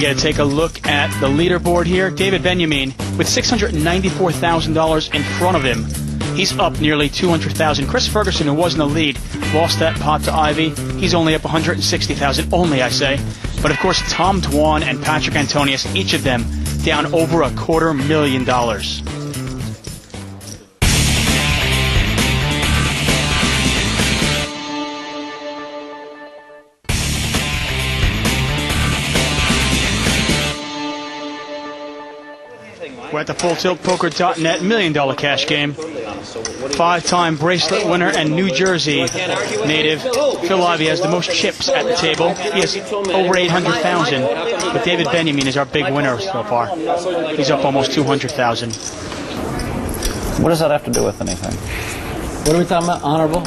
get to take a look at the leaderboard here. David Benjamin with $694,000 in front of him. He's up nearly $200,000. Chris Ferguson, who was in the lead, lost that pot to Ivy. He's only up $160,000, only I say. But of course, Tom Dwan and Patrick Antonius, each of them down over $250,000. We're at the FullTiltPoker.net $1 Million Cash Game. 5-time bracelet winner and New Jersey native Phil Ivey has the most chips at the table. He has over 800,000, but David Benjamin is our big winner so far. He's up almost 200,000. What does that have to do with anything? What are we talking about? Honorable?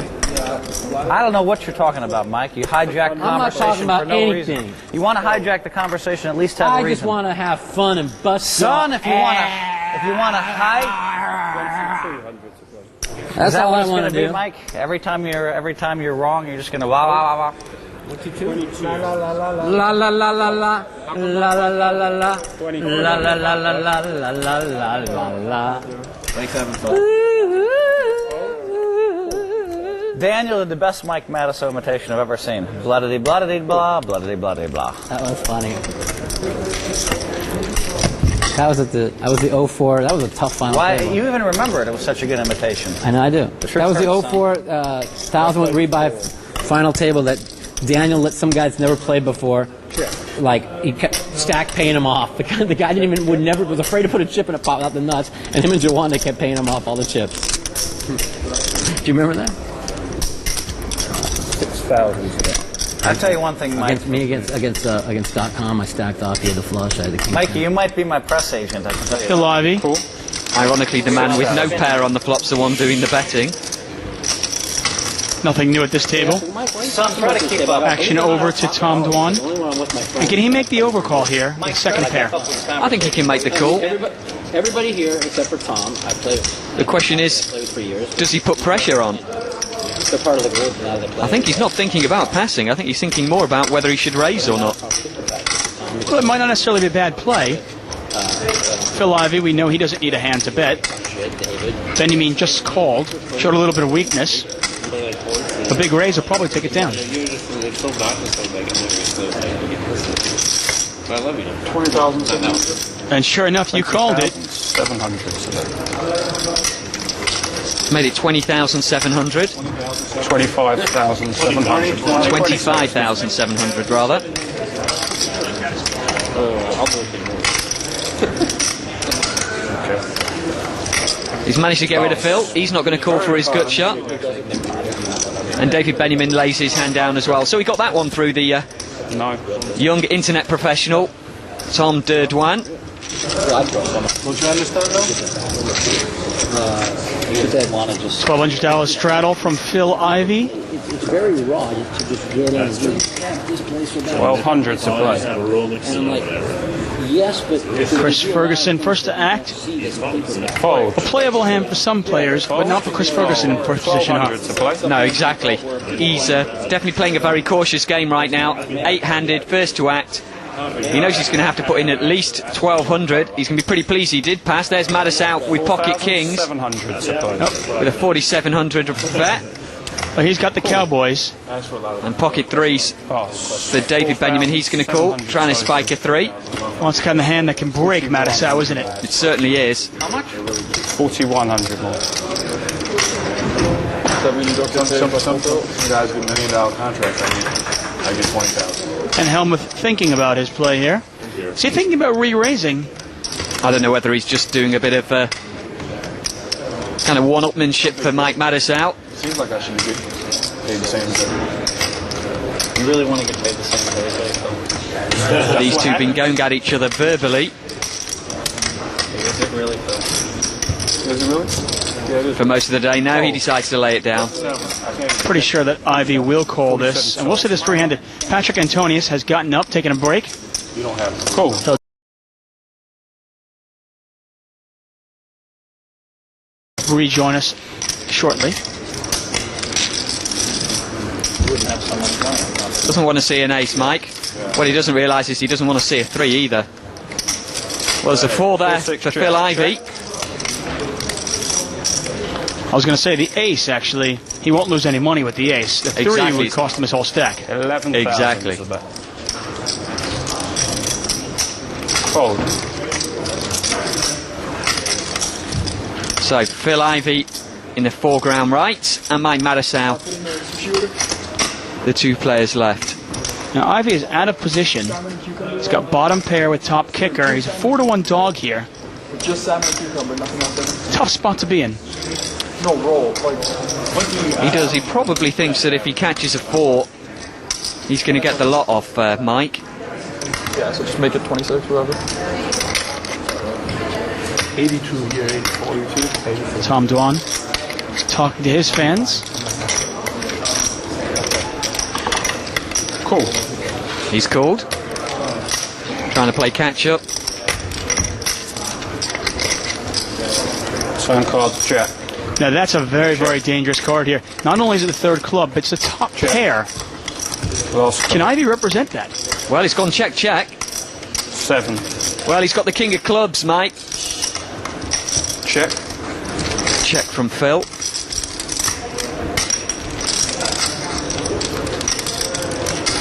I don't know what you're talking about, Mike. You hijacked the conversation. I'm not talking about for no anything. Reason. You want to hijack the conversation, at least have a reason. I just want to have fun and bust. Son, if you want to hide. That's all I want to do, Mike. Every time you're wrong, you're just going to la la la la. What's your two? La la la la la la la la la la la la la la la la la la la la. 27. Daniel did the best Mike Mattisau imitation I've ever seen. Bloodity, bloodity, blah, bloodity, bloodity, blah. That was funny. That was the 04. That was a tough final. Why table. you even remember it? It was such a good imitation. I know I do. That was the 04 1,000 rebuy final table that Daniel let some guys never played before. Like he kept stack paying him off. The guy was afraid to put a chip in a pot without the nuts, and him and Jawanda kept paying him off all the chips. Do you remember that? 6,000. I'll tell you one thing, Mike. Against .com, I stacked off. He had the flush. I had the king. Mikey, you might be my press agent. I can tell you. Phil Ivey. Cool. Ironically, the man with no pair on the flop's the one doing the betting. Nothing new at this table. Action over to Tom Dwan. And can he make the overcall here? The second pair. I think he can make the call. Everybody here except for Tom. The question is, does he put pressure on? They're part of the group now. I think he's not thinking about passing. I think he's thinking more about whether he should raise or not. Well, it might not necessarily be a bad play. Phil Ivey, we know he doesn't need a hand to bet. Benjamin just called, showed a little bit of weakness. A big raise will probably take it down. 20,000. And sure enough, you called it. 700. Made it 20,700. 25,700. 25,700 rather. He's managed to get rid of Phil. He's not going to call for his gut shot. And David Benjamin lays his hand down as well. So we got that one through the young internet professional, Tom Dwan. Don't you understand though? $1,200 straddle from Phil Ivey. It's very raw to just get in and this place will 1,200 to play. And I'm like, yes, but Chris Ferguson first to act. A playable hand for some players, but not for Chris Ferguson in first position up. No, exactly. He's definitely playing a very cautious game right now. 8-handed, first to act. He knows he's going to have to put in at least 1,200. He's going to be pretty pleased he did pass. There's Mattisau with pocket kings. With a 4,700 bet. Well, he's got the Cowboys. And pocket threes for David Benjamin. He's going to call, trying to spike a 3. Well, it's kind of the hand that can break Mattisau, isn't it? It certainly is. How much? 4,100 more. Some guys with $1 million contracts, I get 20,000. And Helmuth thinking about his play here. Is he thinking about re-raising? I don't know whether he's just doing a bit of kind of one-upmanship for Mike Mattisau. Seems like I should be paid the same as everybody. you really want to get paid the same way. These two have been going at each other verbally. Is it really, Phil? Is it really? Yeah, it is. For most of the day. Now he decides to lay it down. Pretty sure that Ivy will call this. And we'll see this three-handed. Patrick Antonius has gotten up, taken a break. You don't have to. Cool. So rejoin us shortly. Doesn't want to see an ace, Mike. What he doesn't realise is he doesn't want to see a 3 either. Well, there's a 4 there for Phil Ivey. I was going to say the ace, actually, he won't lose any money with the ace. The 3 would cost him his whole stack. 11,000. Exactly. is the bet. Fold. So Phil Ivey in the foreground right, and Mike Madisau, the 2 players left. Now Ivey is out of position. He's got bottom pair with top kicker. He's a 4-1 dog here. Just salmon and cucumber, nothing else. Tough spot to be in. No roll. He does. He probably thinks that if he catches a 4, he's going to get the lot off Mike. Yeah, so just make it 26, whatever. 82 here, 84, 82. Tom Dwan talking to his fans. Cool. He's called. Trying to play catch up. Turn card, jack. Now that's a very, very dangerous card here. Not only is it the 3rd club, but it's the top pair. Last Can Ivey represent that? Well, he's gone check, check. 7. Well, he's got the king of clubs, Mike. Check. Check from Phil.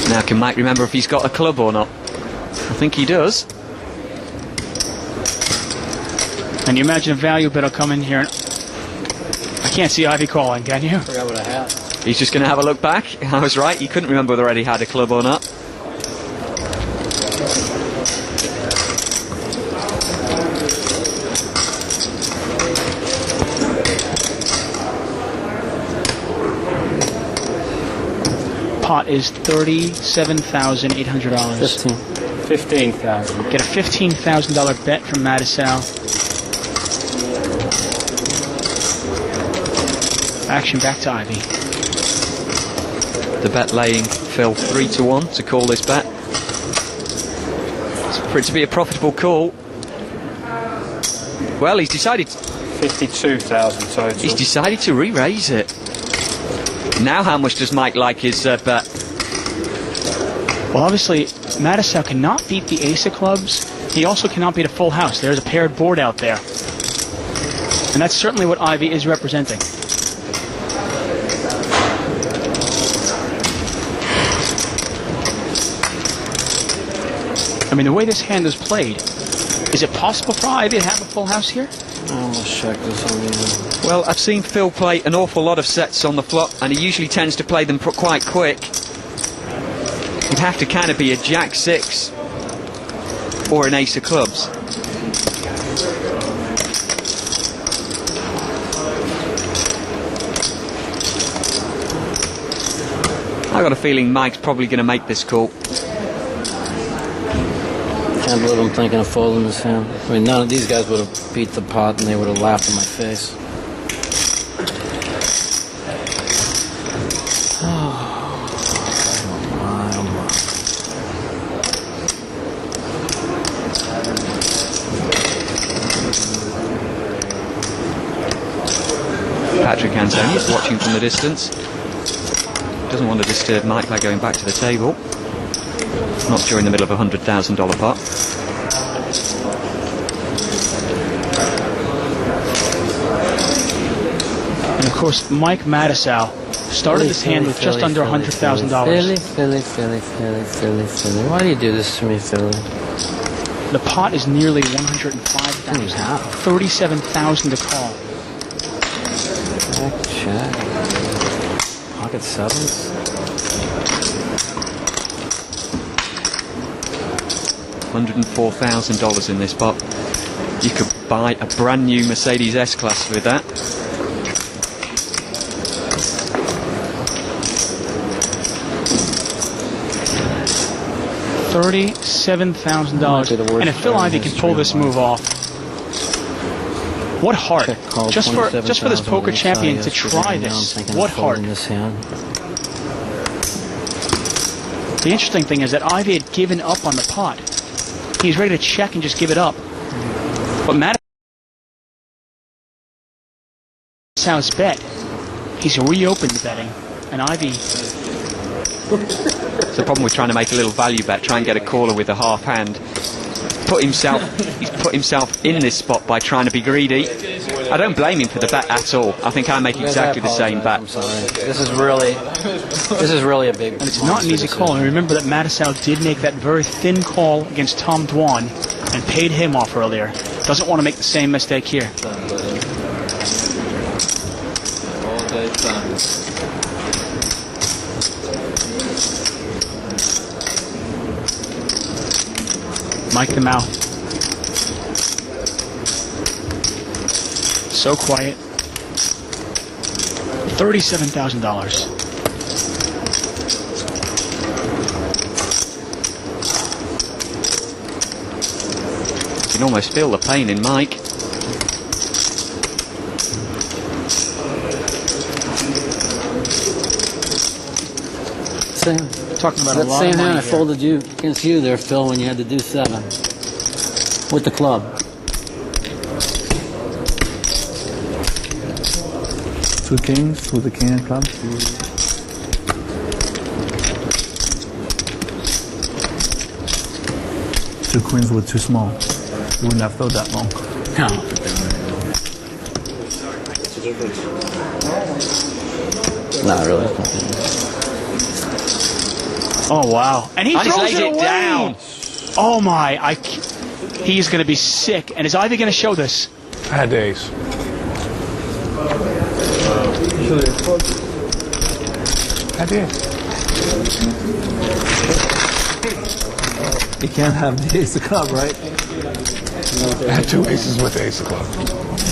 Now, can Mike remember if he's got a club or not? I think he does. And you imagine a value bid will come in here. I can't see Ivey calling, can you? Forgot what I had. He's just going to have a look back. I was right. He couldn't remember whether he had a club or not. Pot is $37,800. 15,000. Get a $15,000 bet from Madisau. Action back to Ivey. The bet laying Phil 3-1 to call this bet. For it to be a profitable call. Well, he's decided. 52,000 total. He's decided to re-raise it. Now, how much does Mike like his bet? Well, obviously, Madisau cannot beat the ace of clubs. He also cannot beat a full house. There's a paired board out there. And that's certainly what Ivey is representing. I mean, the way this hand is played, is it possible for Ivey to have a full house here? Let's check this on the... Well, I've seen Phil play an awful lot of sets on the flop, and he usually tends to play them quite quick. You'd have to kind of be a Jack-6 or an ace of clubs. I got a feeling Mike's probably going to make this call. Can't believe I'm thinking of folding this hand. I mean, none of these guys would have beat the pot and they would have laughed in my face. Patrick Antoni is watching from the distance. Doesn't want to disturb Mike by going back to the table. Not during the middle of a $100,000 pot. And of course, Mike Madisau started this hand with just under $100,000. Philly. Why do you do this to me, Philly? The pot is nearly $105,000. $37,000 to call. Check. Pocket sevens. $104,000 in this pot. You could buy a brand new Mercedes S-Class with that. $37,000. And if Phil Ivey can pull this move off, what heart? Just for this poker champion to try this. What heart? The interesting thing is that Ivey had given up on the pot. He's ready to check and just give it up. But Madisau's bet, he's reopened the betting, and Ivey It's the problem with trying to make a little value bet, try and get a caller with a half hand. He's put himself in this spot by trying to be greedy. I don't blame him for the bet at all. I think I make exactly the same bet. I'm sorry. This is really a big. And it's not an easy call. And remember that Mattisau did make that very thin call against Tom Dwan and paid him off earlier. Doesn't want to make the same mistake here. All day time. Mike the Mouth. So quiet. $37,000. You can almost feel the pain in Mike. Talking about a That lot same of money hand I here. folded you against you there, Phil, when you had to do 7 with the club. Two kings with the king and club. Two queens were too small. You wouldn't have thought that long. No. Not really. Oh, wow. And he And he's throws laid it it away. down. Oh, my. He's going to be sick. And is Ivy going to show this? I had the ace. I had the ace. You can't have the ace of club, right? I had 2 aces with the ace of club.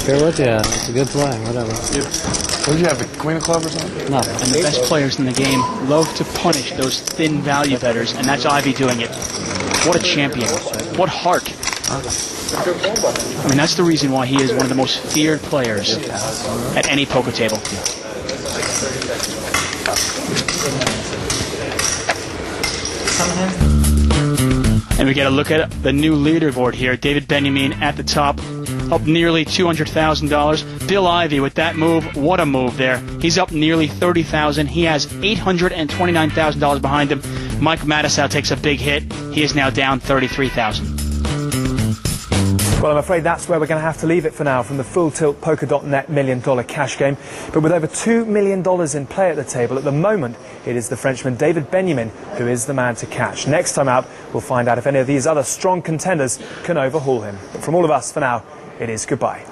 Fair with you. It's a good play. Whatever. What did you have, the queen of club or something? No. And the best players in the game love to punish those thin value bettors, and that's Ivy doing it. What a champion. What heart. I mean, that's the reason why he is one of the most feared players at any poker table. And we get a look at the new leaderboard here. David Benjamin at the top, up nearly $200,000. Bill Ivy with that move, what a move there. He's up nearly $30,000. He has $829,000 behind him. Mike Mattisau takes a big hit. He is now down $33,000. Well, I'm afraid that's where we're going to have to leave it for now from the Full Tilt Poker.net $1 million cash game. But with over $2 million in play at the table at the moment, it is the Frenchman David Benjamin who is the man to catch. Next time out, we'll find out if any of these other strong contenders can overhaul him. But from all of us for now, it is goodbye.